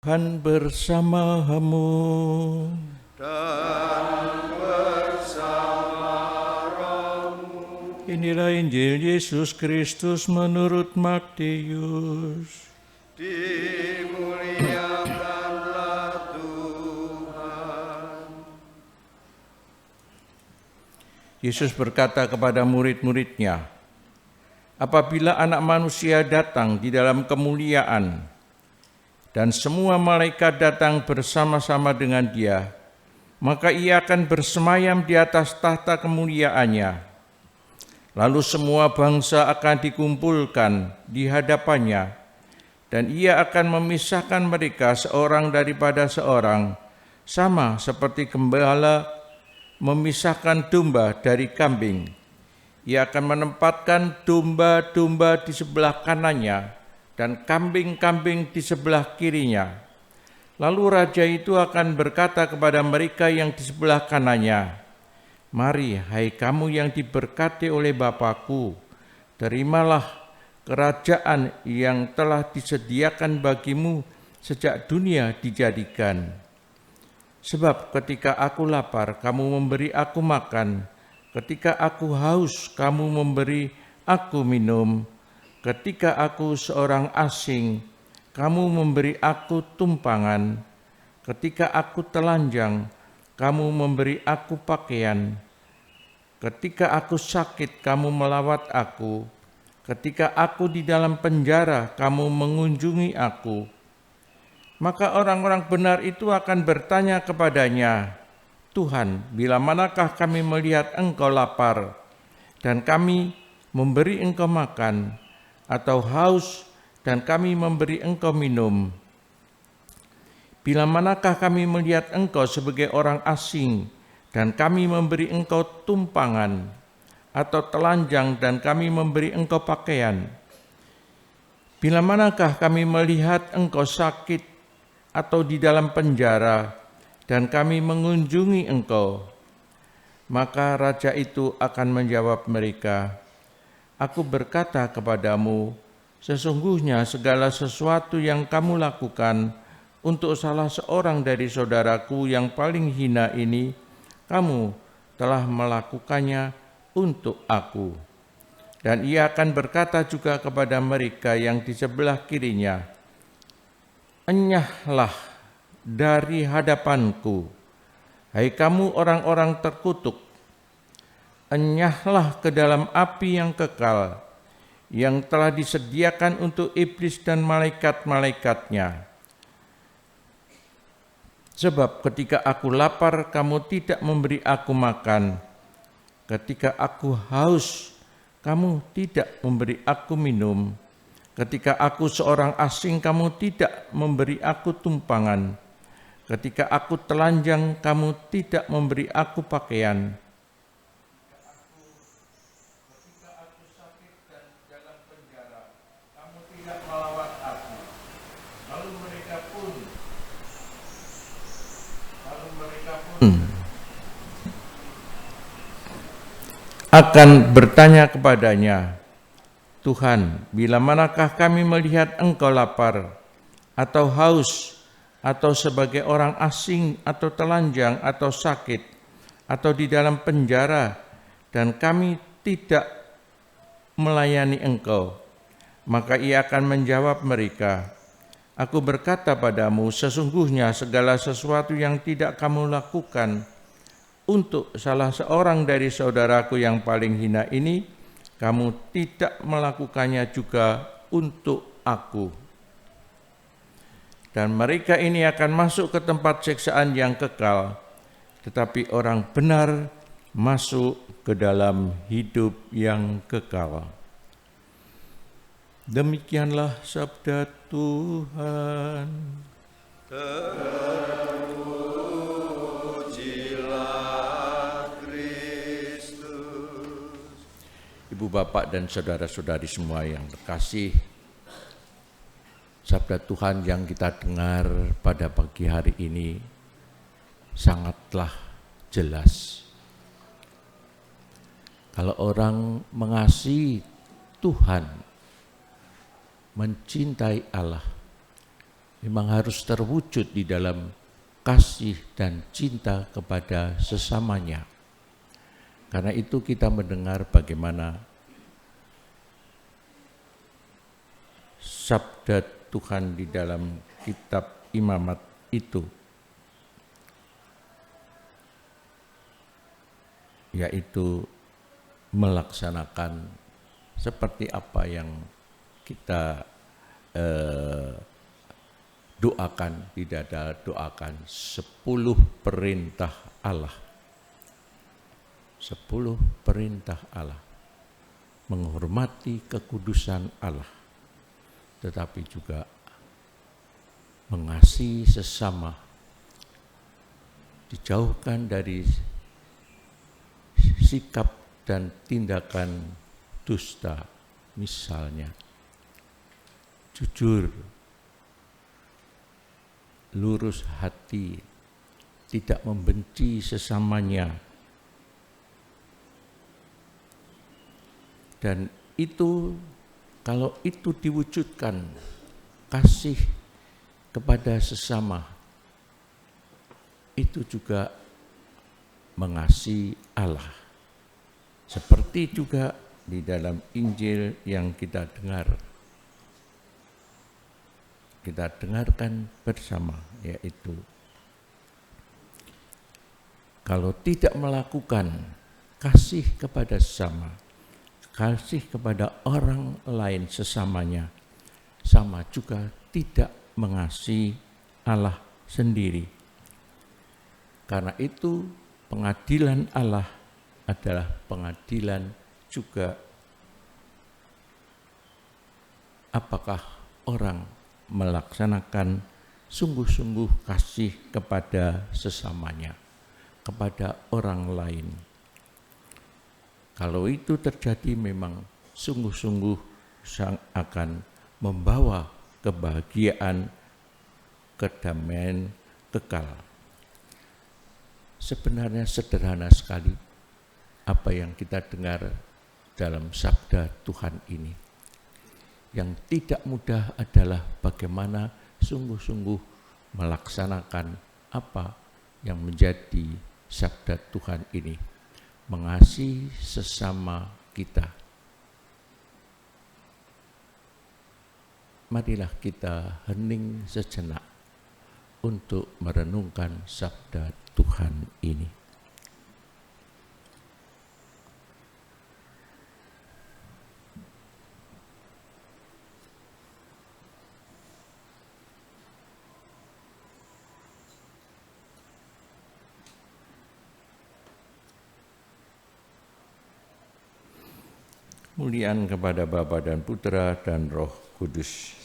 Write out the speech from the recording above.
Tuhan bersamamu dan bersama rohmu. Inilah Injil Yesus Kristus menurut Matius. Dimuliakanlah Tuhan. Yesus berkata kepada murid-muridnya, apabila Anak Manusia datang di dalam kemuliaan, dan semua malaikat datang bersama-sama dengan Dia, maka Ia akan bersemayam di atas tahta kemuliaannya. Lalu semua bangsa akan dikumpulkan di hadapannya, dan Ia akan memisahkan mereka seorang daripada seorang, sama seperti gembala memisahkan domba dari kambing. Ia akan menempatkan domba-domba di sebelah kanannya, dan kambing-kambing di sebelah kirinya. Lalu raja itu akan berkata kepada mereka yang di sebelah kanannya, mari, hai kamu yang diberkati oleh Bapa-Ku, terimalah kerajaan yang telah disediakan bagimu sejak dunia dijadikan. Sebab ketika aku lapar, kamu memberi aku makan, ketika aku haus, kamu memberi aku minum, ketika aku seorang asing, kamu memberi aku tumpangan. Ketika aku telanjang, kamu memberi aku pakaian. Ketika aku sakit, kamu melawat aku. Ketika aku di dalam penjara, kamu mengunjungi aku. Maka orang-orang benar itu akan bertanya kepadanya, Tuhan, bila manakah kami melihat Engkau lapar, dan kami memberi Engkau makan, atau haus, dan kami memberi Engkau minum? Bila manakah kami melihat Engkau sebagai orang asing, dan kami memberi Engkau tumpangan, atau telanjang, dan kami memberi Engkau pakaian? Bila manakah kami melihat Engkau sakit, atau di dalam penjara, dan kami mengunjungi Engkau? Maka raja itu akan menjawab mereka, aku berkata kepadamu, sesungguhnya segala sesuatu yang kamu lakukan untuk salah seorang dari saudaraku yang paling hina ini, kamu telah melakukannya untuk aku. Dan ia akan berkata juga kepada mereka yang di sebelah kirinya, enyahlah dari hadapanku, hai kamu orang-orang terkutuk, enyahlah ke dalam api yang kekal, yang telah disediakan untuk iblis dan malaikat-malaikatnya. Sebab ketika aku lapar, kamu tidak memberi aku makan. Ketika aku haus, kamu tidak memberi aku minum. Ketika aku seorang asing, kamu tidak memberi aku tumpangan. Ketika aku telanjang, kamu tidak memberi aku pakaian. Akan bertanya kepadanya, Tuhan, bila manakah kami melihat Engkau lapar, atau haus, atau sebagai orang asing, atau telanjang, atau sakit, atau di dalam penjara, dan kami tidak melayani Engkau? Maka ia akan menjawab mereka, aku berkata padamu, sesungguhnya segala sesuatu yang tidak kamu lakukan untuk salah seorang dari saudaraku yang paling hina ini, kamu tidak melakukannya juga untuk aku. Dan mereka ini akan masuk ke tempat siksaan yang kekal, tetapi orang benar masuk ke dalam hidup yang kekal. Demikianlah sabda Tuhan. Ibu bapak dan saudara-saudari semua yang terkasih, sabda Tuhan yang kita dengar pada pagi hari ini sangatlah jelas. Kalau orang mengasihi Tuhan, mencintai Allah, memang harus terwujud di dalam kasih dan cinta kepada sesamanya. Karena itu kita mendengar bagaimana sabda Tuhan di dalam kitab Imamat itu, yaitu melaksanakan seperti apa yang kita doakan, tidak ada doakan 10 perintah Allah. 10 perintah Allah. Menghormati kekudusan Allah, tetapi juga mengasihi sesama, dijauhkan dari sikap dan tindakan dusta, misalnya jujur, lurus hati, tidak membenci sesamanya. Dan itu, kalau itu diwujudkan, kasih kepada sesama, itu juga mengasihi Allah. Seperti juga di dalam Injil yang kita dengarkan bersama, yaitu kalau tidak melakukan kasih kepada sesama, kasih kepada orang lain sesamanya, sama juga tidak mengasihi Allah sendiri. Karena itu pengadilan Allah adalah pengadilan juga apakah orang melaksanakan sungguh-sungguh kasih kepada sesamanya, kepada orang lain. Kalau itu terjadi, memang sungguh-sungguh akan membawa kebahagiaan, kedamaian kekal. Sebenarnya sederhana sekali apa yang kita dengar dalam sabda Tuhan ini. Yang tidak mudah adalah bagaimana sungguh-sungguh melaksanakan apa yang menjadi sabda Tuhan ini. Mengasihi sesama kita. Marilah kita hening sejenak untuk merenungkan sabda Tuhan ini. Kemuliaan kepada Bapa dan Putra dan Roh Kudus.